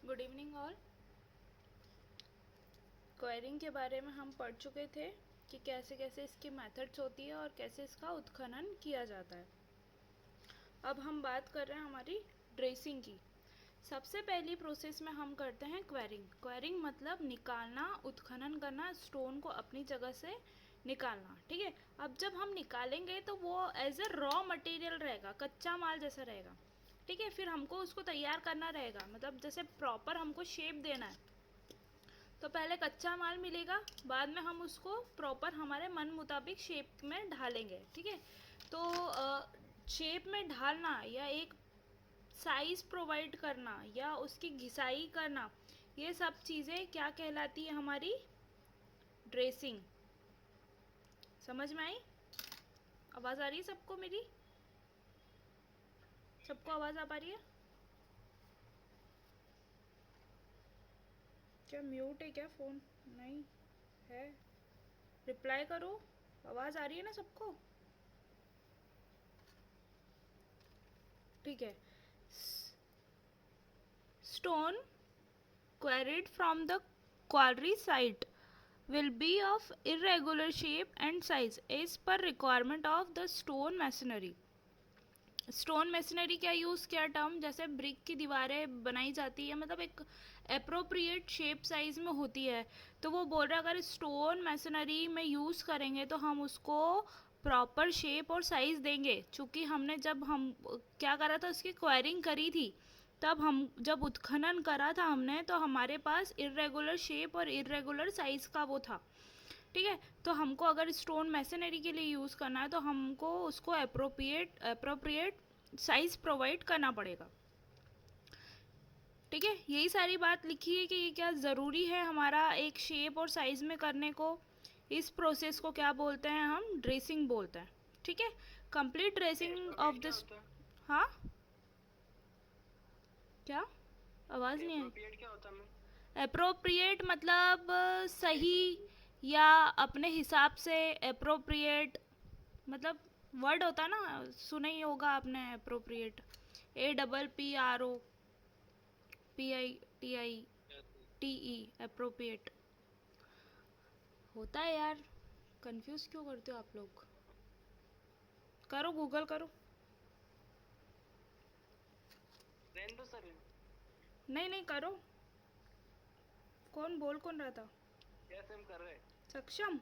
Good evening all. Quarrying के बारे में हम पढ़ चुके थे कि कैसे कैसे इसकी मेथड्स होती है और कैसे इसका उत्खनन किया जाता है। अब हम बात कर रहे हैं हमारी ड्रेसिंग की। सबसे पहली प्रोसेस में हम करते हैं क्वेरिंग। क्वेरिंग मतलब निकालना, उत्खनन करना, स्टोन को अपनी जगह से निकालना। ठीक है, अब जब हम निकालेंगे तो वो एज ए रॉ मटेरियल रहेगा, कच्चा माल जैसा रहेगा। ठीक है, फिर हमको उसको तैयार करना रहेगा, मतलब जैसे प्रॉपर हमको शेप देना है तो पहले कच्चा माल मिलेगा, बाद में हम उसको प्रॉपर हमारे मन मुताबिक शेप में ढालेंगे। ठीक है, तो शेप में ढालना या एक साइज प्रोवाइड करना या उसकी घिसाई करना, ये सब चीज़ें क्या कहलाती है? हमारी ड्रेसिंग। समझ में आई? आवाज़ आ रही है सबको मेरी? सबको आवाज़ आ पा रही है? क्या म्यूट है क्या फ़ोन? नहीं है। रिप्लाई करो, आवाज़ आ रही है ना सबको? ठीक है। Stone quarried from the quarry site will be of irregular shape and size as per requirement of the stone masonry. Stone masonry क्या यूज़ किया टर्म? जैसे ब्रिक की दीवारें बनाई जाती है, मतलब एक अप्रोप्रिएट शेप साइज में होती है, तो वो बोल रहा है अगर स्टोन मेसनरी में यूज़ करेंगे तो हम उसको प्रॉपर शेप और साइज़ देंगे। चूँकि हमने जब हम क्या करा था, उसकी क्वायरिंग करी थी, तब हम जब उत्खनन करा था हमने, तो हमारे पास इरेगुलर शेप और इरेगुलर साइज़ का वो था। ठीक है, तो हमको अगर स्टोन मैसनरी के लिए यूज़ करना है तो हमको उसको अप्रोप्रिएट साइज प्रोवाइड करना पड़ेगा। ठीक है, यही सारी बात लिखी है कि ये क्या ज़रूरी है हमारा एक शेप और साइज में करने को। इस प्रोसेस को क्या बोलते हैं? हम ड्रेसिंग बोलते हैं। ठीक है, कंप्लीट ड्रेसिंग ऑफ दिस। हाँ, क्या? आवाज़ नहीं आई। क्या होता है? अप्रोप्रिएट मतलब सही या अपने हिसाब से। अप्रोप्रिएट मतलब वर्ड होता है ना, सुना ही होगा आपने अप्रोप्रिएट। APPROPITI अप्रोप्रिएट होता है यार। कंफ्यूज क्यों करते हो आप लोग? करो, गूगल करो। रहने दो सर। नहीं नहीं, करो। कौन रहा था? कैसे हम कर रहे हैं? सक्षम।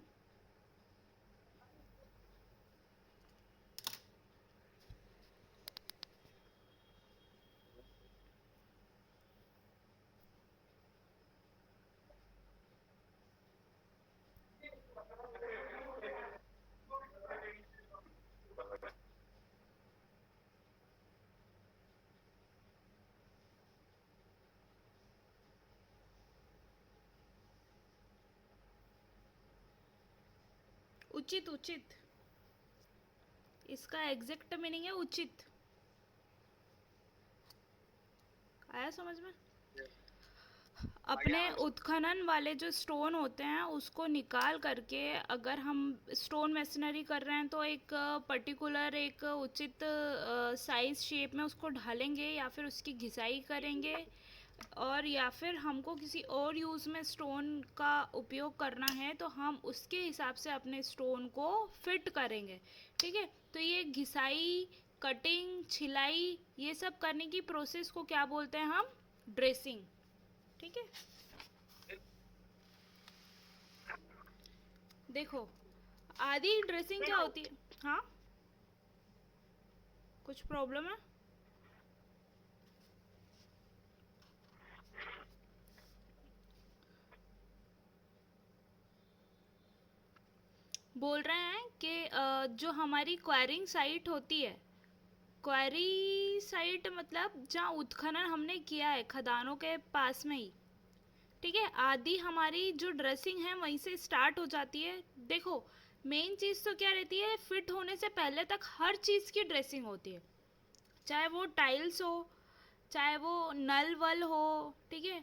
उचित, उचित इसका एग्जैक्ट मीनिंग है उचित। आया समझ में? अपने उत्खनन वाले जो स्टोन होते हैं उसको निकाल करके अगर हम स्टोन मेसनरी कर रहे हैं तो एक पर्टिकुलर एक उचित साइज शेप में उसको ढालेंगे या फिर उसकी घिसाई करेंगे, और या फिर हमको किसी और यूज़ में स्टोन का उपयोग करना है तो हम उसके हिसाब से अपने स्टोन को फिट करेंगे। ठीक है, तो ये घिसाई, कटिंग, छिलाई, ये सब करने की प्रोसेस को क्या बोलते हैं हम? ड्रेसिंग। ठीक है, देखो आधी ड्रेसिंग क्या होती है? हाँ, कुछ प्रॉब्लम है? बोल रहे हैं कि जो हमारी क्वायरिंग साइट होती है, क्वायरी साइट मतलब जहाँ उत्खनन हमने किया है खदानों के पास में ही। ठीक है, आधी हमारी जो ड्रेसिंग है वहीं से स्टार्ट हो जाती है। देखो मेन चीज़ तो क्या रहती है, फिट होने से पहले तक हर चीज़ की ड्रेसिंग होती है, चाहे वो टाइल्स हो, चाहे वो नल वल हो। ठीक है,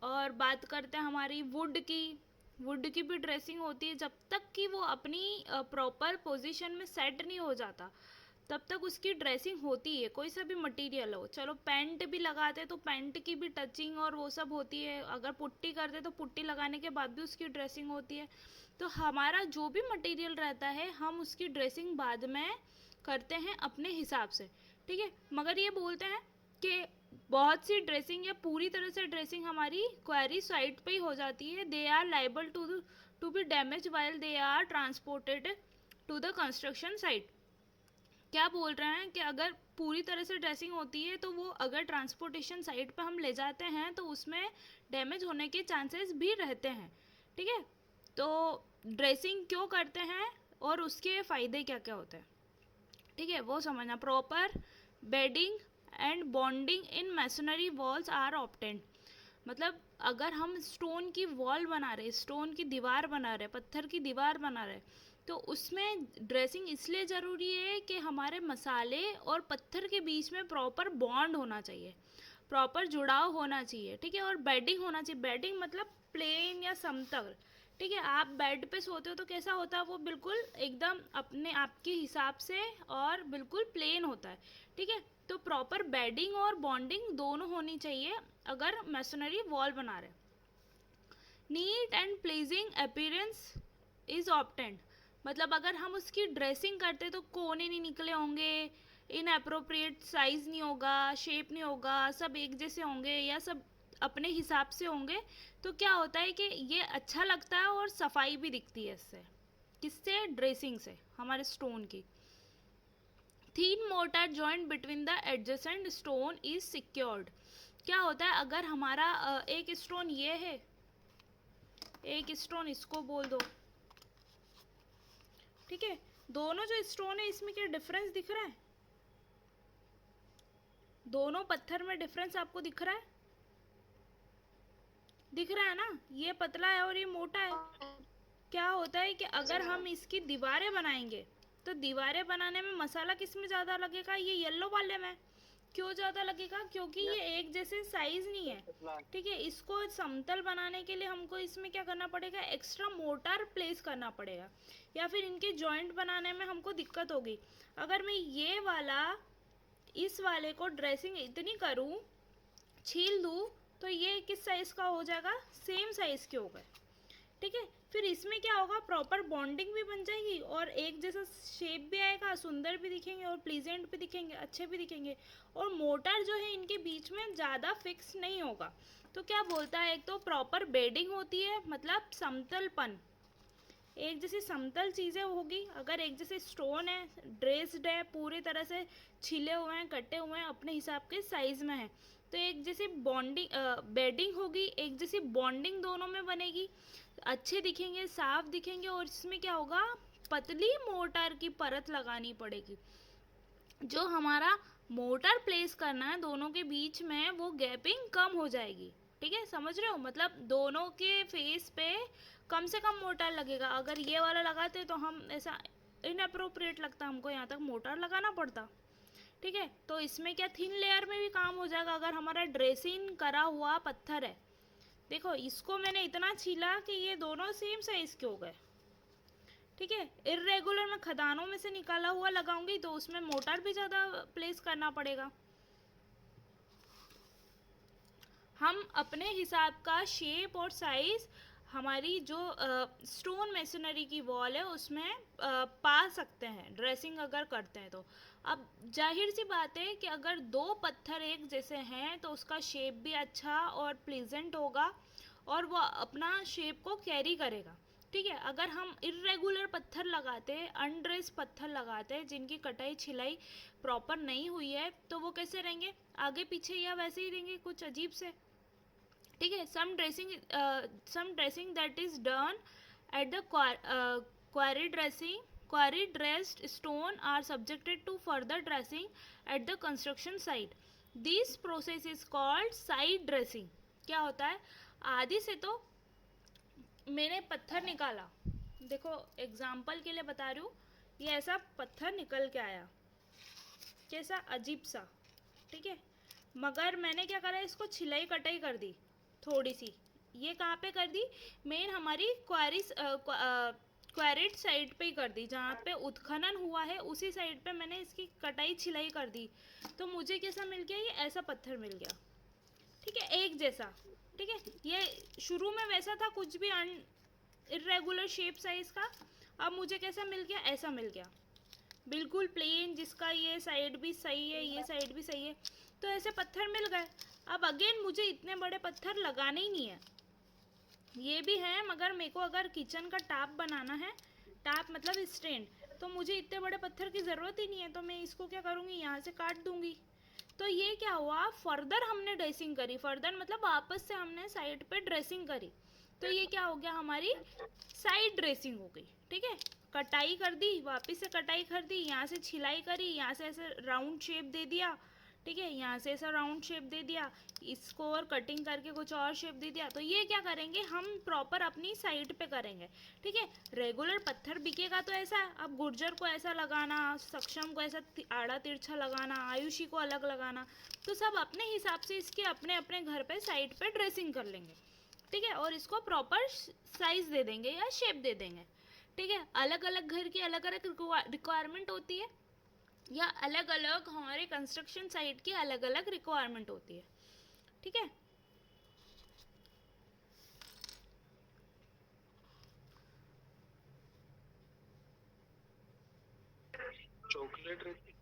और बात करते हैं हमारी वुड की। वुड की भी ड्रेसिंग होती है, जब तक कि वो अपनी प्रॉपर पोजीशन में सेट नहीं हो जाता तब तक उसकी ड्रेसिंग होती है, कोई सा भी मटेरियल हो। चलो पैंट भी लगाते तो पैंट की भी टचिंग और वो सब होती है, अगर पुट्टी करते तो पुट्टी लगाने के बाद भी उसकी ड्रेसिंग होती है। तो हमारा जो भी मटेरियल रहता है हम उसकी ड्रेसिंग बाद में करते हैं अपने हिसाब से, ठीक है। मगर ये बोलते हैं कि बहुत सी ड्रेसिंग या पूरी तरह से ड्रेसिंग हमारी क्वेरी साइट पे ही हो जाती है, they are liable to be damage while they are transported to the construction site. क्या बोल रहे हैं कि अगर पूरी तरह से ड्रेसिंग होती है तो वो अगर ट्रांसपोर्टेशन साइट पे हम ले जाते हैं तो उसमें डैमेज होने के चांसेस भी रहते हैं, ठीक है। तो ड्रेसिंग क्यों करते हैं और उसके फ़ायदे क्या क्या होते हैं, ठीक है, वो समझना। Proper bedding and bonding in masonry walls are obtained. मतलब अगर हम स्टोन की वॉल बना रहे, स्टोन की दीवार बना रहे, पत्थर की दीवार बना रहे, तो उसमें ड्रेसिंग इसलिए ज़रूरी है कि हमारे मसाले और पत्थर के बीच में प्रॉपर बॉन्ड होना चाहिए, प्रॉपर जुड़ाव होना चाहिए, ठीक है। और बेडिंग होना चाहिए। बेडिंग मतलब प्लेन या समतल, ठीक है। आप बेड पे सोते हो तो कैसा होता है, वो बिल्कुल एकदम अपने आपके हिसाब से और बिल्कुल प्लेन होता है, ठीक है। तो प्रॉपर बेडिंग और बॉन्डिंग दोनों होनी चाहिए अगर मैसनरी वॉल बना रहे। Neat and pleasing appearance is obtained. मतलब अगर हम उसकी ड्रेसिंग करते तो कोने नहीं निकले होंगे, इनअप्रोप्रिएट साइज नहीं होगा, शेप नहीं होगा, सब एक जैसे होंगे या सब अपने हिसाब से होंगे। तो क्या होता है कि ये अच्छा लगता है और सफाई भी दिखती है इससे। किससे? ड्रेसिंग से, हमारे स्टोन की। Thin mortar joint between the adjacent stone is secured. क्या होता है अगर हमारा एक स्टोन ये है, एक स्टोन इसको बोल दो, ठीक है। दोनों जो स्टोन है इसमें क्या डिफरेंस दिख रहा है? दोनों पत्थर में डिफरेंस आपको दिख रहा है? दिख रहा है ना, ये पतला है और ये मोटा है। क्या होता है कि अगर हम इसकी दीवारें बनाएंगे तो दीवारें बनाने में मसाला किस में ज़्यादा लगेगा? ये येलो वाले में। क्यों ज़्यादा लगेगा? क्योंकि ये एक जैसे साइज नहीं है, ठीक है। इसको समतल बनाने के लिए हमको इसमें क्या करना पड़ेगा? एक्स्ट्रा मोटार प्लेस करना पड़ेगा, या फिर इनके जॉइंट बनाने में हमको दिक्कत होगी। अगर मैं ये वाला इस वाले को ड्रेसिंग इतनी करूँ, छील दूँ, तो ये किस साइज़ का हो जाएगा? सेम साइज़ के हो गए, ठीक है। फिर इसमें क्या होगा? प्रॉपर बॉन्डिंग भी बन जाएगी और एक जैसा शेप भी आएगा, सुंदर भी दिखेंगे और प्लीजेंट भी दिखेंगे, अच्छे भी दिखेंगे। और मोटर जो है इनके बीच में ज़्यादा फिक्स नहीं होगा। तो क्या बोलता है, एक तो प्रॉपर बेडिंग होती है, मतलब समतलपन, एक जैसी समतल चीज़ें होगी। अगर एक जैसे स्टोन है, ड्रेस्ड है, पूरी तरह से छिले हुए हैं, कटे हुए हैं, अपने हिसाब के साइज़ में है, तो एक जैसी बॉन्डिंग बेडिंग होगी, एक जैसी बॉन्डिंग दोनों में बनेगी, अच्छे दिखेंगे, साफ दिखेंगे। और इसमें क्या होगा? पतली मोटार की परत लगानी पड़ेगी। जो हमारा मोटर प्लेस करना है दोनों के बीच में, वो गैपिंग कम हो जाएगी, ठीक है। समझ रहे हो? मतलब दोनों के फेस पे कम से कम मोटर लगेगा। अगर ये वाला लगाते तो हम ऐसा इनअप्रोप्रिएट लगता, हमको यहाँ तक मोटर लगाना पड़ता, ठीक है। तो इसमें क्या थिन लेयर में भी काम हो जाएगा। अगर हमारा ड्रेसिंग करा हुआ पत्थर है, देखो इसको मैंने इतना छीला कि ये दोनों सेम साइज के हो गए, ठीक है। इर्रेगुलर मैं खदानों में से निकाला हुआ लगाऊंगी तो उसमें मोटर भी ज़्यादा प्लेस करना पड़ेगा। हम अपने हिसाब का शेप और साइज हमारी जो स्टोन मेसनरी की वॉल है उसमें पा सकते हैं, ड्रेसिंग अगर करते हैं तो। अब जाहिर सी बात है कि अगर दो पत्थर एक जैसे हैं तो उसका शेप भी अच्छा और प्लीजेंट होगा और वो अपना शेप को कैरी करेगा, ठीक है। अगर हम इर्रेगुलर पत्थर लगाते हैं, अनड्रेस पत्थर लगाते हैं जिनकी कटाई छिलाई प्रॉपर नहीं हुई है, तो वो कैसे रहेंगे? आगे पीछे या वैसे ही रहेंगे, कुछ अजीब से, ठीक है। Some dressing that is done at the quarry dressed stone are subjected to further dressing at the construction site. This process is called side dressing. क्या होता है? आदि से तो मैंने पत्थर निकाला, देखो एग्जाम्पल के लिए बता रही हूँ, ये ऐसा पत्थर निकल के आया, कैसा अजीब सा, ठीक है। मगर मैंने क्या करा, इसको छिलाई कटाई कर दी थोड़ी सी। ये कहाँ पे कर दी? मेन हमारी क्वेरिड साइड पे ही कर दी, जहाँ पे उत्खनन हुआ है उसी साइड पे मैंने इसकी कटाई छिलाई कर दी। तो मुझे कैसा मिल गया, ये ऐसा पत्थर मिल गया। ठीक है, एक जैसा। ठीक है, ये शुरू में वैसा था, कुछ भी इरेगुलर शेप साइज का। अब मुझे कैसा मिल गया, ऐसा मिल गया, बिल्कुल प्लेन, जिसका ये साइड भी सही है, ये साइड भी सही है। तो ऐसे पत्थर मिल गए। अब अगेन मुझे इतने बड़े पत्थर लगाने ही नहीं है, ये भी है, मगर मेरे को अगर किचन का टाप बनाना है, टाप मतलब स्टैंड, तो मुझे इतने बड़े पत्थर की ज़रूरत ही नहीं है। तो मैं इसको क्या करूँगी, यहाँ से काट दूँगी। तो ये क्या हुआ, फर्दर हमने ड्रेसिंग करी, फर्दर मतलब वापस से हमने साइड पे ड्रेसिंग करी। तो ये क्या हो गया, हमारी साइड ड्रेसिंग हो गई। ठीक है, कटाई कर दी, वापस से कटाई कर दी, यहाँ से छिलाई करी, यहाँ से ऐसे राउंड शेप दे दिया। ठीक है, यहाँ से ऐसा राउंड शेप दे दिया, इसको और कटिंग करके कुछ और शेप दे दिया। तो ये क्या करेंगे, हम प्रॉपर अपनी साइड पे करेंगे। ठीक है, रेगुलर पत्थर बिकेगा तो ऐसा, अब गुर्जर को ऐसा लगाना, सक्षम को ऐसा आड़ा तिरछा लगाना, आयुषी को अलग लगाना, तो सब अपने हिसाब से इसके अपने अपने घर पे साइड पे ड्रेसिंग कर लेंगे। ठीक है, और इसको प्रॉपर साइज दे देंगे या शेप दे देंगे। ठीक है, अलग अलग घर की अलग अलग रिक्वायरमेंट होती है, या अलग अलग हमारे कंस्ट्रक्शन साइट की अलग अलग रिक्वायरमेंट होती है। ठीक है, चॉकलेट रहती।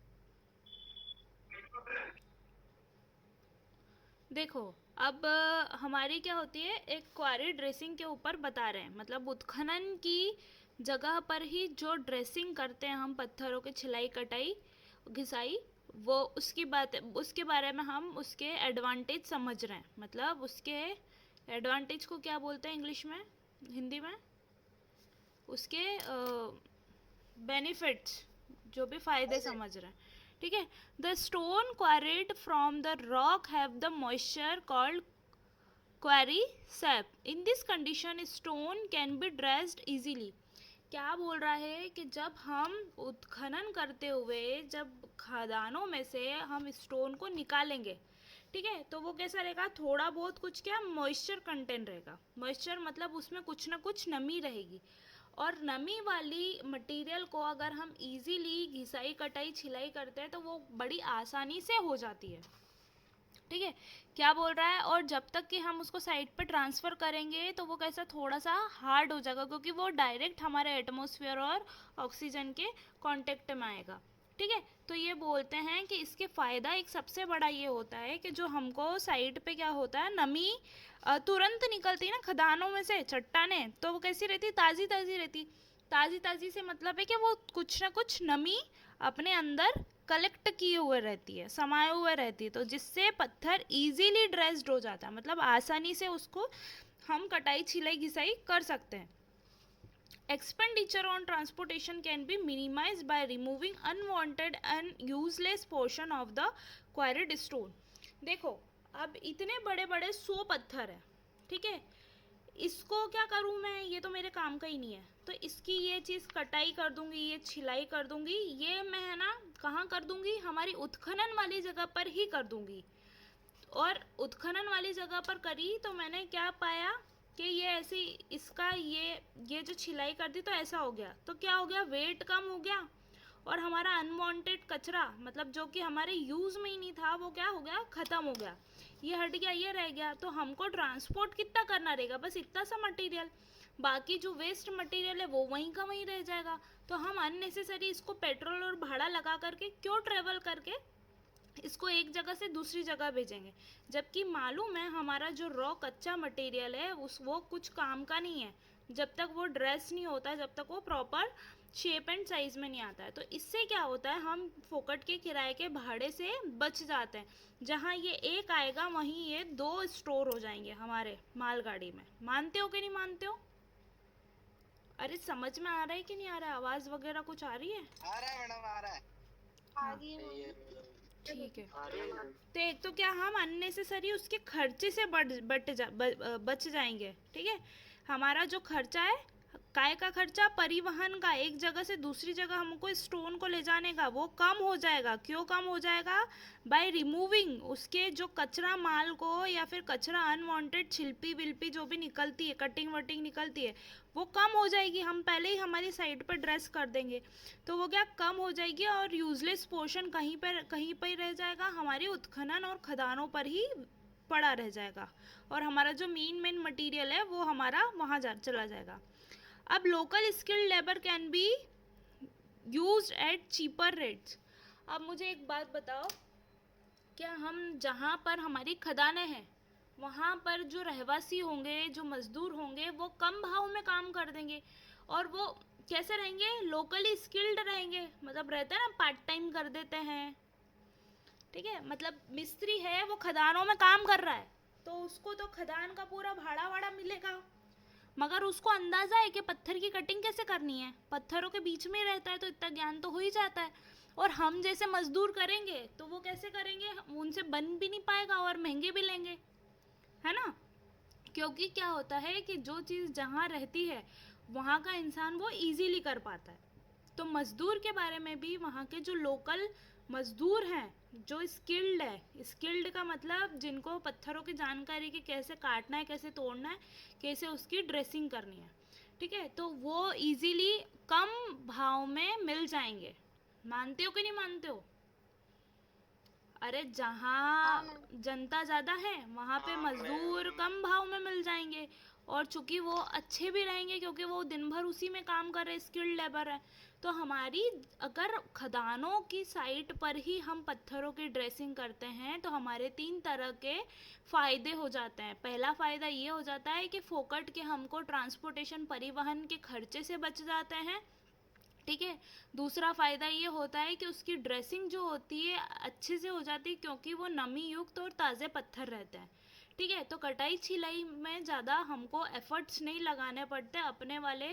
देखो अब हमारी क्या होती है, एक क्वारी ड्रेसिंग के ऊपर बता रहे हैं, मतलब उत्खनन की जगह पर ही जो ड्रेसिंग करते हैं हम, पत्थरों की छिलाई कटाई घिसाई, वो उसकी बात, उसके बारे में हम उसके एडवांटेज समझ रहे हैं। मतलब उसके एडवांटेज को क्या बोलते हैं इंग्लिश में, हिंदी में, उसके बेनिफिट्स, जो भी फायदे समझ रहे हैं। ठीक है, the stone quarried from the rock have the moisture called quarry sap. In this condition stone can be dressed easily. क्या बोल रहा है कि जब हम उत्खनन करते हुए, जब खदानों में से हम स्टोन को निकालेंगे, ठीक है, तो वो कैसा रहेगा, थोड़ा बहुत कुछ क्या मॉइस्चर कंटेंट रहेगा। मॉइस्चर मतलब उसमें कुछ ना कुछ नमी रहेगी, और नमी वाली मटेरियल को अगर हम इजीली घिसाई कटाई छिलाई करते हैं तो वो बड़ी आसानी से हो जाती है। ठीक है, क्या बोल रहा है, और जब तक कि हम उसको साइड पे ट्रांसफ़र करेंगे तो वो कैसा थोड़ा सा हार्ड हो जाएगा, क्योंकि वो डायरेक्ट हमारे एटमॉस्फेयर और ऑक्सीजन के कांटेक्ट में आएगा। ठीक है, तो ये बोलते हैं कि इसके फ़ायदा एक सबसे बड़ा ये होता है कि जो हमको साइड पे क्या होता है, नमी तुरंत निकलती है ना खदानों में से चट्टानें, तो वो कैसी रहती, ताज़ी ताज़ी रहती। ताज़ी ताज़ी से मतलब है कि वो कुछ ना कुछ नमी अपने अंदर कलेक्ट किए हुए रहती है, समाये हुए रहती है, तो जिससे पत्थर इजीली ड्रेस्ड हो जाता है, मतलब आसानी से उसको हम कटाई छिलाई घिसाई कर सकते हैं। Expenditure on transportation can be minimized by removing unwanted and useless portion of the quarried stone. देखो अब इतने बड़े बड़े 100 पत्थर हैं, ठीक है, इसको क्या करूँ मैं, ये तो मेरे काम का ही नहीं है, तो इसकी ये चीज़ कटाई कर दूंगी, ये छिलाई कर दूंगी, ये मैं है ना कहाँ कर दूंगी, हमारी उत्खनन वाली जगह पर ही कर दूंगी। और उत्खनन वाली जगह पर करी तो मैंने क्या पाया कि ये ऐसी, इसका ये जो छिलाई कर दी तो ऐसा हो गया, तो क्या हो गया, वेट कम हो गया, और हमारा अनवांटेड कचरा, मतलब जो कि हमारे यूज़ में ही नहीं था, वो क्या हो गया, ख़त्म हो गया, ये हट गया, ये रह गया। तो हमको ट्रांसपोर्ट कितना करना रहेगा, बस इतना सा मटेरियल, बाकी जो वेस्ट मटेरियल है वो वहीं का वहीं रह जाएगा। तो हम अननेसेसरी इसको पेट्रोल और भाड़ा लगा करके क्यों ट्रेवल करके इसको एक जगह से दूसरी जगह भेजेंगे, जबकि मालूम है हमारा जो रॉ कच्चा मटेरियल है वो कुछ काम का नहीं है, जब तक वो ड्रेस नहीं होता, जब तक वो प्रॉपर शेप एंड साइज में नहीं आता है। तो इससे क्या होता है, हम फोकट के किराए के भाड़े से बच जाते हैं, जहाँ ये एक आएगा वहीं ये 2 स्टोर हो जाएंगे हमारे मालगाड़ी में। मानते हो कि नहीं मानते हो? अरे समझ में आ रहा है कि नहीं आ रहा है, आवाज़ वगैरह कुछ आ रही है? आ रहा है मैडम, आ रहा है। हाँ, ठीक है। तो एक तो क्या, हम अननेसेसरी उसके खर्चे से बच जाएंगे। ठीक है, हमारा जो खर्चा है काय का खर्चा, परिवहन का, एक जगह से दूसरी जगह हमको स्टोन को ले जाने का, वो कम हो जाएगा। क्यों कम हो जाएगा? बाय रिमूविंग उसके जो कचरा माल को या फिर कचरा अनवांटेड छिलपी विलपी जो भी निकलती है, कटिंग वटिंग निकलती है, वो कम हो जाएगी। हम पहले ही हमारी साइड पर ड्रेस कर देंगे तो वो क्या कम हो जाएगी, और यूजलेस पोर्शन कहीं पर ही रह जाएगा, हमारी उत्खनन और खदानों पर ही पड़ा रह जाएगा, और हमारा जो मेन मटेरियल है वो हमारा वहाँ चला जाएगा। अब local skilled labour can be used eight cheaper rates. अब मुझे एक बात बताओ, क्या हम जहाँ पर हमारी खदानें हैं वहाँ पर जो रहवासी होंगे, जो मजदूर होंगे, वो कम भाव में काम कर देंगे, और वो कैसे रहेंगे? लोकली स्किल्ड रहेंगे। मतलब रहता है ना, पार्ट टाइम कर देते हैं, ठीक है। मतलब मिस्त्री है, वो खदानों में काम कर रहा है तो उसको तो खदान का पूरा भाड़ा वाड़ा मिलेगा, मगर उसको अंदाजा है कि पत्थर की कटिंग कैसे करनी है, पत्थरों के बीच में रहता है तो इतना ज्ञान तो हो ही जाता है। और हम जैसे मजदूर करेंगे तो वो कैसे करेंगे? उनसे बन भी नहीं पाएगा और महंगे भी लेंगे, है ना। क्योंकि क्या होता है कि जो चीज़ जहाँ रहती है वहाँ का इंसान वो इजीली कर पाता है। तो मजदूर के बारे में भी वहाँ के जो लोकल मजदूर हैं, जो स्किल्ड है, स्किल्ड का मतलब जिनको पत्थरों की जानकारी कि कैसे काटना है, कैसे तोड़ना है, कैसे उसकी ड्रेसिंग करनी है, ठीक है, तो वो इजीली कम भाव में मिल जाएंगे। मानते हो कि नहीं मानते हो? अरे जहाँ जनता ज़्यादा है वहाँ पे मजदूर कम भाव में मिल जाएंगे, और चूंकि वो अच्छे भी रहेंगे क्योंकि वो दिन भर उसी में काम कर रहे, स्किल्ड लेबर है। तो हमारी अगर खदानों की साइट पर ही हम पत्थरों की ड्रेसिंग करते हैं तो हमारे 3 तरह के फ़ायदे हो जाते हैं। पहला फ़ायदा ये हो जाता है कि फोकट के हमको ट्रांसपोर्टेशन, परिवहन के खर्चे से बच जाते हैं, ठीक है। दूसरा फ़ायदा ये होता है कि उसकी ड्रेसिंग जो होती है अच्छे से हो जाती है क्योंकि वो नमी युक्त और ताज़े पत्थर रहते हैं, ठीक है। तो कटाई छिलाई में ज़्यादा हमको एफर्ट्स नहीं लगाने पड़ते, अपने वाले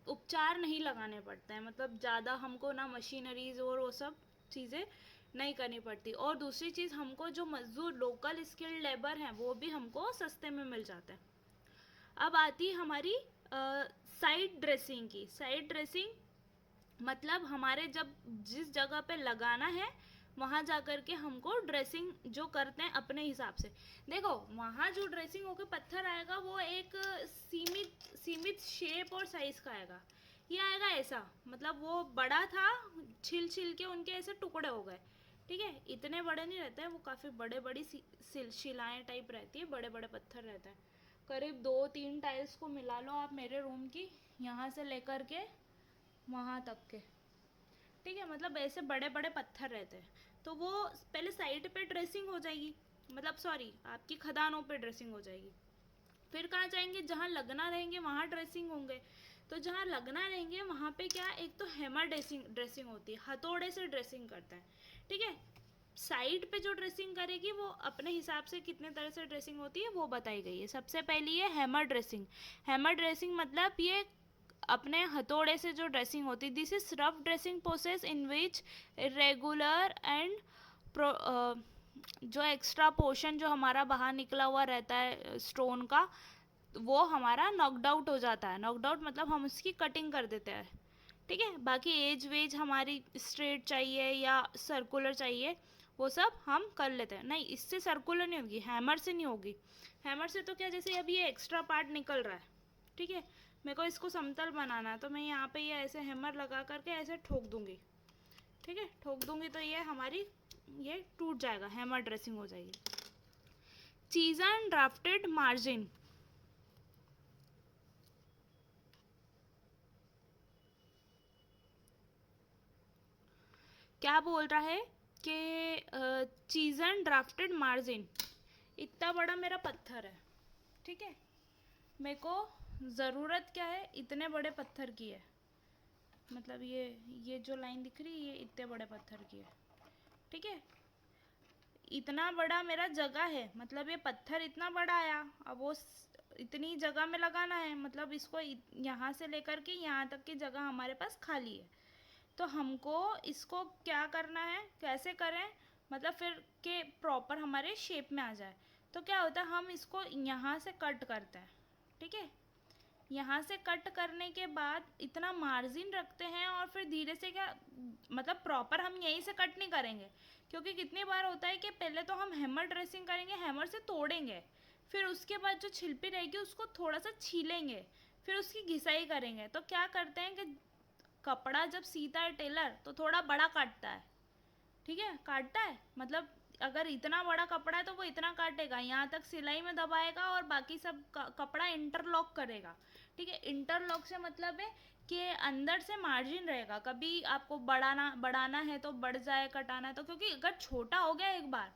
उपचार नहीं लगाने पड़ते हैं, मतलब ज़्यादा हमको ना मशीनरीज और वो सब चीज़ें नहीं करनी पड़ती। और दूसरी चीज़, हमको जो मजदूर लोकल स्किल्ड लेबर हैं वो भी हमको सस्ते में मिल जाते हैं। अब आती है हमारी साइड ड्रेसिंग की। साइड ड्रेसिंग मतलब हमारे जब जिस जगह पे लगाना है वहाँ जा कर के हमको ड्रेसिंग जो करते हैं अपने हिसाब से। देखो वहाँ जो ड्रेसिंग होकर पत्थर आएगा वो एक सीमित शेप और साइज का आएगा। ये आएगा ऐसा, मतलब वो बड़ा था, छिल छिल के उनके ऐसे टुकड़े हो गए, ठीक है। इतने बड़े नहीं रहते हैं वो, काफ़ी बड़े बड़ी शिलाएँ टाइप रहती है, बड़े बड़े पत्थर रहते हैं। करीब 2-3 टाइल्स को मिला लो आप मेरे रूम की, यहाँ से लेकर के वहाँ तक के, ठीक है। मतलब ऐसे बड़े बड़े पत्थर रहते हैं। तो वो पहले साइड पे ड्रेसिंग हो जाएगी, मतलब सॉरी आपकी खदानों पे ड्रेसिंग हो जाएगी। फिर कहाँ जाएंगे? जहाँ लगना रहेंगे वहाँ ड्रेसिंग होंगे। तो जहाँ लगना रहेंगे वहाँ पे क्या, एक तो हैमर ड्रेसिंग होती है, हथौड़े से ड्रेसिंग करता है, ठीक है। साइड पे जो ड्रेसिंग करेगी वो अपने हिसाब से कितने तरह से ड्रेसिंग होती है वो बताई गई है। सबसे पहली है हैमर ड्रेसिंग। हैमर ड्रेसिंग मतलब ये अपने हथौड़े से जो ड्रेसिंग होती है। This is rough dressing process in which irregular and जो एक्स्ट्रा पोर्शन जो हमारा बाहर निकला हुआ रहता है स्टोन का, वो हमारा नॉकड आउट हो जाता है। नॉकड आउट मतलब हम उसकी कटिंग कर देते हैं, ठीक है। बाकी एज वेज हमारी स्ट्रेट चाहिए या सर्कुलर चाहिए वो सब हम कर लेते हैं। नहीं, इससे सर्कुलर नहीं होगी, हैमर से नहीं होगी। हैमर से तो क्या, जैसे अभी ये एक्स्ट्रा पार्ट निकल रहा है, ठीक है, मेरे को इसको समतल बनाना है तो मैं यहाँ पे ये ऐसे हैमर लगा करके ऐसे ठोक दूंगी, ठीक है। ठोक दूंगी तो ये हमारी ये टूट जाएगा, हैमर ड्रेसिंग हो जाएगी। चीजन ड्राफ्टेड मार्जिन, क्या बोल रहा है कि चीजन ड्राफ्टेड मार्जिन, इतना बड़ा मेरा पत्थर है, ठीक है, मेरे को ज़रूरत क्या है, इतने बड़े पत्थर की है। मतलब ये जो लाइन दिख रही है ये इतने बड़े पत्थर की है, ठीक है। इतना बड़ा मेरा जगह है, मतलब ये पत्थर इतना बड़ा आया, अब वो इतनी जगह में लगाना है, मतलब इसको यहाँ से लेकर के यहाँ तक की जगह हमारे पास खाली है। तो हमको इसको क्या करना है, कैसे करें, मतलब फिर के प्रॉपर हमारे शेप में आ जाए। तो क्या होता है, हम इसको यहाँ से कट करते हैं, ठीक है, यहाँ से कट करने के बाद इतना मार्जिन रखते हैं और फिर धीरे से क्या, मतलब प्रॉपर हम यहीं से कट नहीं करेंगे, क्योंकि कितनी बार होता है कि पहले तो हम हैमर ड्रेसिंग करेंगे, हैमर से तोड़ेंगे, फिर उसके बाद जो छिलपी रहेगी उसको थोड़ा सा छीलेंगे, फिर उसकी घिसाई करेंगे। तो क्या करते हैं कि कपड़ा जब सीता है टेलर तो थोड़ा बड़ा काटता है, ठीक है, काटता है, मतलब अगर इतना बड़ा कपड़ा है तो वो इतना काटेगा, यहाँ तक सिलाई में दबाएगा और बाकी सब कपड़ा इंटरलॉक करेगा, ठीक है। इंटरलॉक से मतलब है कि अंदर से मार्जिन रहेगा, कभी आपको बढ़ाना है तो बढ़ जाए, कटाना है तो, क्योंकि अगर छोटा हो गया एक बार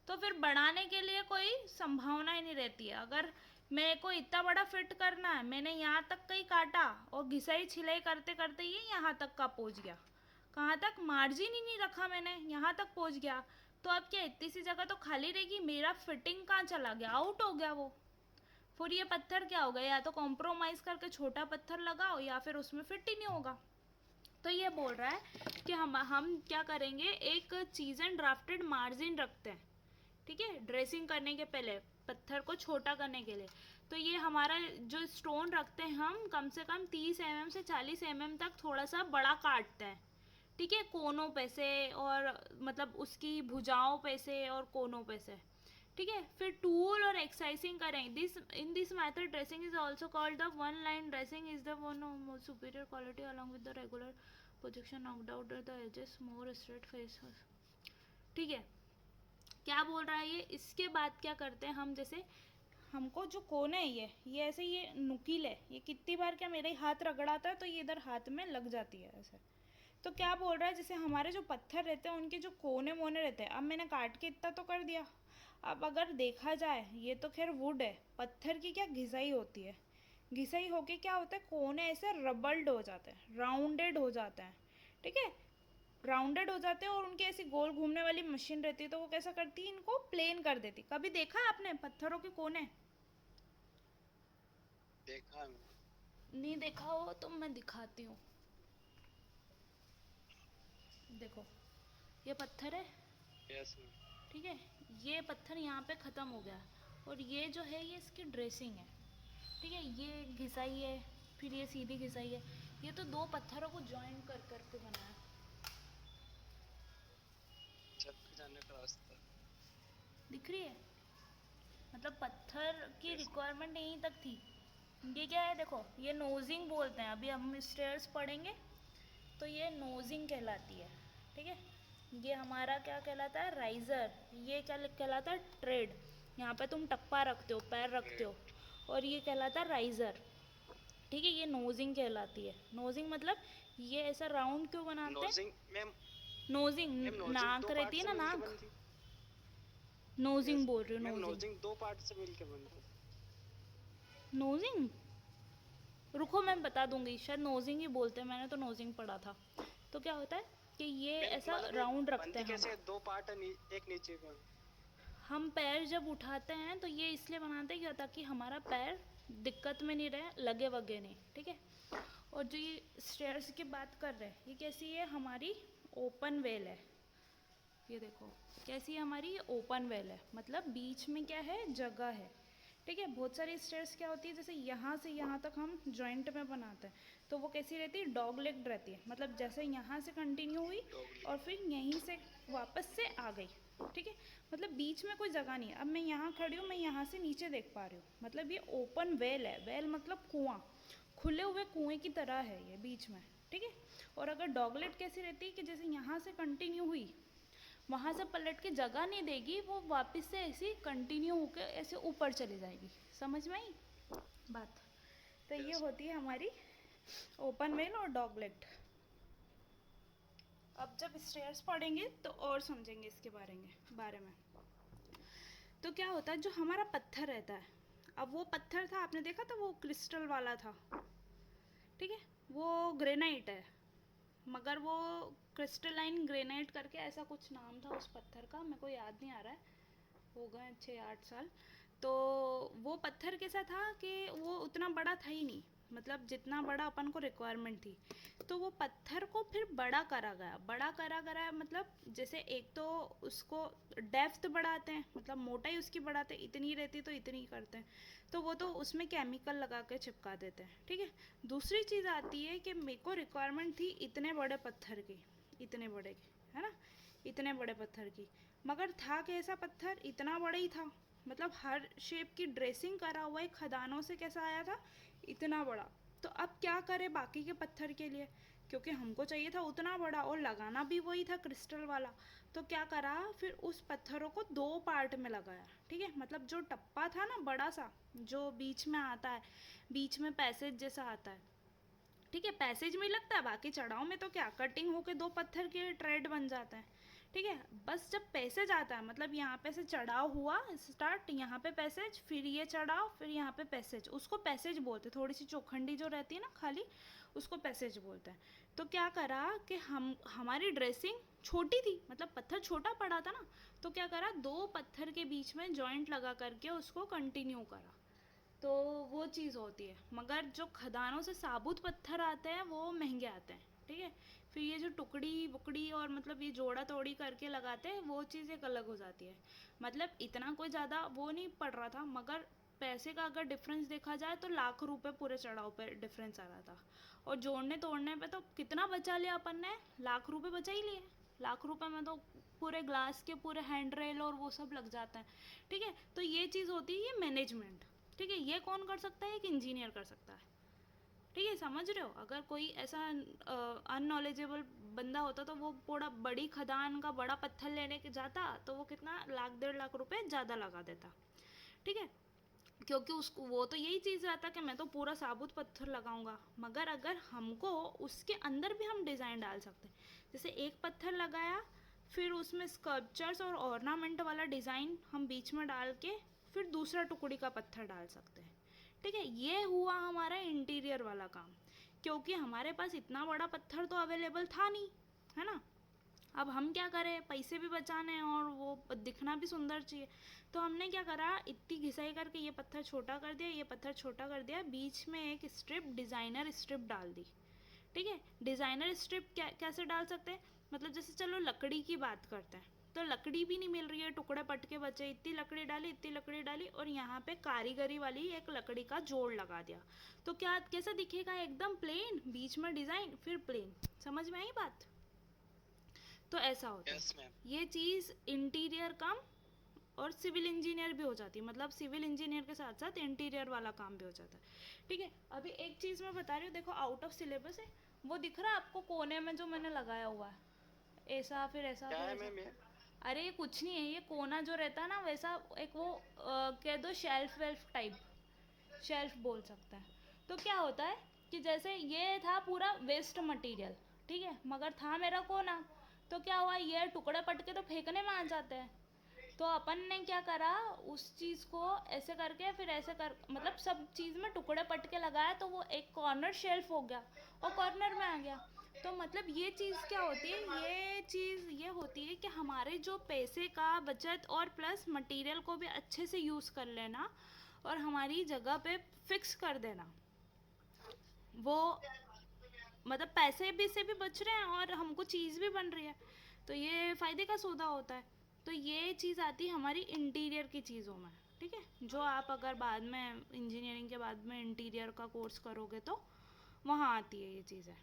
तो फिर बढ़ाने के लिए कोई संभावना ही नहीं रहती है। अगर मेरे को इतना बड़ा फिट करना है, मैंने यहाँ तक का ही काटा और घिसाई छिलाई करते करते ये यहाँ तक का पहुँच गया, कहाँ तक, मार्जिन ही नहीं रखा मैंने, यहाँ तक पहुँच गया, तो अब क्या इतनी सी जगह तो खाली रहेगी, मेरा फिटिंग कहाँ चला गया, आउट हो गया वो। फिर ये पत्थर क्या होगा, या तो कॉम्प्रोमाइज़ करके छोटा पत्थर लगाओ या फिर उसमें फिट ही नहीं होगा। तो ये बोल रहा है कि हम क्या करेंगे, एक चीज़ एंड ड्राफ्टेड मार्जिन रखते हैं, ठीक है, ड्रेसिंग करने के पहले पत्थर को छोटा करने के लिए। तो ये हमारा जो स्टोन रखते हैं हम कम से कम 30 mm से 40 mm तक थोड़ा सा बड़ा काटते हैं, ठीक है, कोनों पे से और मतलब उसकी भुजाओं पे से और कोनों पे से, ठीक है। फिर टूल और एक्सरसाइजिंग करें। This method dressing is also called the one line dressing is the one superior quality along with the regular projection knocked out the edges more straight face, ठीक है। क्या बोल रहा है ये, इसके बाद क्या करते हैं हम, जैसे हमको जो कोने है ये ऐसे, ये नुकील है, ये कितनी बार क्या मेरे हाथ रगड़ाता है तो ये इधर हाथ में लग जाती है ऐसे। तो क्या बोल रहा है, जैसे हमारे जो पत्थर रहते हैं उनके जो कोने मोने रहते हैं, अब मैंने काट के इतना तो कर दिया, अब अगर देखा जाए ये तो खैर वुड है, पत्थर की क्या घिसाई होती है, घिसाई होके क्या होता है, कोने ऐसे रबल्ड हो जाते हैं, राउंडेड हो जाते हैं, ठीक है, राउंडेड हो जाते हैं और उनकी ऐसी गोल घूमने वाली मशीन रहती है, तो वो कैसा करती है, इनको प्लेन कर देती। कभी देखा है आपने पत्थरों के कोने? देखा है नहीं देखा हो तो मैं दिखाती हूँ, देखो ये पत्थर है, यस ठीक है, ये पत्थर यहाँ पे ख़त्म हो गया और ये जो है ये इसकी ड्रेसिंग है, ठीक है, ये घिसाई है, फिर ये सीधी घिसाई है, ये तो दो पत्थरों को जॉइन कर करके बना है। जब भी जाने का रास्ता दिख रही है, मतलब पत्थर की Yes. रिक्वायरमेंट यहीं तक थी। ये क्या है, देखो ये नोजिंग बोलते हैं, अभी हम स्टेयर्स पढ़ेंगे तो ये नोजिंग कहलाती है, ठीक है। ये हमारा क्या कहलाता है, राइज़र, ये क्या कहलाता है, ट्रेड, यहाँ पे तुम टप्पा रखते हो, पैर रखते हो, और ये कहलाता है राइज़र, ठीक है, ये नोजिंग कहलाती है। नोजिंग मतलब ये ऐसा राउंड क्यों बनाते हैं, नोजिंग मैम, नोजिंग नोजिंग नाक दो रहती पार्ट है से ना, मिलके नाक, बनती। नोजिंग यस बोल रही हूँ, मैम, नोजिंग, नोजिंग दो पार्ट से मिलके बनती। नोजिंग, रुको मैं बता दूंगी, शायद नोजिंग ही बोलते हैं, मैंने तो नोजिंग पढ़ा था। तो क्या होता है कि ये ऐसा मतलब राउंड रखते बनती हैं कैसे, दो पार्ट है, एक नीचे का। हम पैर जब उठाते हैं तो ये इसलिए बनाते हैं क्या, ताकि हमारा पैर दिक्कत में नहीं रहे, लगे वगे नहीं, ठीक है। और जो ये स्टेयर्स की बात कर रहे हैं, ये कैसी है, हमारी ओपन वेल है, ये देखो कैसी है हमारी ओपन वेल है, मतलब बीच में क्या है, जगह है, ठीक है। बहुत सारी स्टेयर्स क्या होती है, जैसे यहाँ से यहाँ तक हम जॉइंट में बनाते हैं तो वो कैसी रहती है, डॉग लेग रहती है, मतलब जैसे यहाँ से कंटिन्यू हुई और फिर यहीं से वापस से आ गई, ठीक है, मतलब बीच में कोई जगह नहीं है। अब मैं यहाँ खड़ी हूँ, मैं यहाँ से नीचे देख पा रही हूँ, मतलब ये ओपन वेल है, वेल मतलब कुआं, खुले हुए कुएं की तरह है ये बीच में, ठीक है। और अगर डॉगलेट कैसी रहती है कि जैसे यहाँ से कंटिन्यू हुई, वहाँ से पलट के जगह नहीं देगी, वो वापस से ऐसी कंटिन्यू होकर ऐसे ऊपर चली जाएगी, समझ में आई बात। तो ये होती है हमारी ओपन वेल और डॉगलेट। अब जब स्टेयर्स पढ़ेंगे तो और समझेंगे इसके बारे में। तो क्या होता है, जो हमारा पत्थर रहता है, अब वो पत्थर था, आपने देखा था वो क्रिस्टल वाला था, ठीक है, वो ग्रेनाइट है, मगर वो क्रिस्टलाइन ग्रेनाइट करके ऐसा कुछ नाम था उस पत्थर का, मेरे को याद नहीं आ रहा है, हो गए 6-8 साल। तो वो पत्थर कैसा था कि वो उतना बड़ा था ही नहीं, मतलब जितना बड़ा अपन को रिक्वायरमेंट थी, तो वो पत्थर को फिर बड़ा करा गया मतलब जैसे एक तो उसको डेप्थ बढ़ाते हैं, मतलब मोटाई उसकी बढ़ाते हैं, इतनी रहती तो इतनी करते हैं, तो वो तो उसमें केमिकल लगा के चिपका देते हैं, ठीक है। दूसरी चीज़ आती है कि मेरे को रिक्वायरमेंट थी इतने बड़े पत्थर की, इतने बड़े की, है ना, इतने बड़े पत्थर की, मगर था कैसा पत्थर, इतना बड़ा ही था, मतलब हर शेप की ड्रेसिंग करा हुआ है, खदानों से कैसा आया था, इतना बड़ा। तो अब क्या करें बाकी के पत्थर के लिए, क्योंकि हमको चाहिए था उतना बड़ा और लगाना भी वही था क्रिस्टल वाला। तो क्या करा, फिर उस पत्थरों को दो पार्ट में लगाया, ठीक है, मतलब जो टप्पा था ना बड़ा सा, जो बीच में आता है, बीच में पैसेज जैसा आता है, ठीक है, पैसेज में ही लगता है, बाकी चढ़ाव में तो क्या कटिंग होके दो पत्थर के ट्रेड बन जाता है, ठीक है। बस जब पैसेज आता है, मतलब यहाँ पे से चढ़ाव हुआ स्टार्ट, यहाँ पे पैसेज, फिर ये चढ़ाव, फिर यहाँ पे पैसेज, उसको पैसेज बोलते हैं, थोड़ी सी चौखंडी जो रहती है ना खाली, उसको पैसेज बोलते हैं। तो क्या करा कि हमारी ड्रेसिंग छोटी थी, मतलब पत्थर छोटा पड़ा था ना, तो क्या करा, दो पत्थर के बीच में जॉइंट लगा करके उसको कंटिन्यू करा। तो वो चीज़ होती है, मगर जो खदानों से साबुत पत्थर आते हैं वो महंगे आते हैं, ठीक है। फिर ये जो टुकड़ी बुकड़ी और मतलब ये जोड़ा तोड़ी करके लगाते हैं, वो चीज़ एक अलग हो जाती है। मतलब इतना कोई ज़्यादा वो नहीं पड़ रहा था, मगर पैसे का अगर डिफरेंस देखा जाए तो लाख रुपए पूरे चढ़ाव पे डिफरेंस आ रहा था, और जोड़ने तोड़ने पे तो कितना बचा लिया अपन ने, लाख रुपए बचा ही लिए। लाख रुपए में तो पूरे ग्लास के पूरे हैंड रेल और वो सब लग जाता है, ठीक है। तो ये चीज़ होती है, ये मैनेजमेंट, ठीक है, ये कौन कर सकता है, एक इंजीनियर कर सकता है, ठीक है, समझ रहे हो। अगर कोई ऐसा अननॉलेजेबल बंदा होता तो वो पूरा बड़ी खदान का बड़ा पत्थर लेने के जाता तो वो कितना लाख 1.5 लाख रुपए ज़्यादा लगा देता, ठीक है, क्योंकि उसको वो तो यही चीज़ रहता कि मैं तो पूरा साबुत पत्थर लगाऊंगा। मगर अगर हमको उसके अंदर भी हम डिज़ाइन डाल सकते हैं, जैसे एक पत्थर लगाया, फिर उसमें स्कल्पचर्स और ऑर्नामेंट वाला डिज़ाइन हम बीच में डाल के फिर दूसरा टुकड़ी का पत्थर डाल सकते हैं, ठीक है। ये हुआ हमारा इंटीरियर वाला काम, क्योंकि हमारे पास इतना बड़ा पत्थर तो अवेलेबल था नहीं, है ना। अब हम क्या करें, पैसे भी बचाने हैं और वो दिखना भी सुंदर चाहिए, तो हमने क्या करा, इतनी घिसाई करके ये पत्थर छोटा कर दिया, ये पत्थर छोटा कर दिया, बीच में एक स्ट्रिप डिज़ाइनर स्ट्रिप डाल दी, ठीक है। डिज़ाइनर स्ट्रिप कैसे डाल सकते हैं, मतलब जैसे चलो लकड़ी की बात करते हैं, तो लकड़ी भी नहीं मिल रही है, टुकड़े पटके बचे, इतनी लकड़ी डाली, इतनी लकड़ी डाली, और यहाँ पे कारीगरी वाली एक लकड़ी का जोड़ लगा दिया, तो क्या कैसा दिखेगा, एकदम प्लेन, बीच में डिज़ाइन, फिर प्लेन। समझ में आई बात। तो ऐसा होता है। Yes ma'am. ये चीज़ इंटीरियर काम और सिविल इंजीनियर भी हो जाती है, मतलब सिविल इंजीनियर के साथ साथ इंटीरियर वाला काम भी हो जाता है, ठीक है। अभी एक चीज़ मैं बता रही हूँ, देखो आउट ऑफ सिलेबस है, वो दिख रहा है आपको कोने में जो मैंने लगाया हुआ है, ऐसा फिर ऐसा क्या फिर है ऐसा। मैम ये? अरे ये कुछ नहीं है, ये कोना जो रहता है ना वैसा एक वो कह दो शेल्फ वेल्फ टाइप, शेल्फ बोल सकते हैं। तो क्या होता है कि जैसे ये था पूरा वेस्ट मटेरियल, ठीक है, मगर था मेरा कोना, तो क्या हुआ, ये टुकड़े पटके तो फेंकने में आ जाते हैं, तो अपन ने क्या करा, उस चीज़ को ऐसे करके फिर ऐसे कर, मतलब सब चीज़ में टुकड़े पटके लगाया, तो वो एक कॉर्नर शेल्फ हो गया और कॉर्नर में आ गया। तो मतलब ये चीज़ क्या होती है, ये चीज़ ये होती है कि हमारे जो पैसे का बचत और प्लस मटेरियल को भी अच्छे से यूज़ कर लेना और हमारी जगह पे फिक्स कर देना, वो मतलब पैसे भी से भी बच रहे हैं और हमको चीज़ भी बन रही है, तो ये फ़ायदे का सौदा होता है। तो ये चीज़ आती है हमारी इंटीरियर की चीज़ों में, ठीक है, जो आप अगर बाद में इंजीनियरिंग के बाद में इंटीरियर का कोर्स करोगे तो वहाँ आती है ये चीज़ें।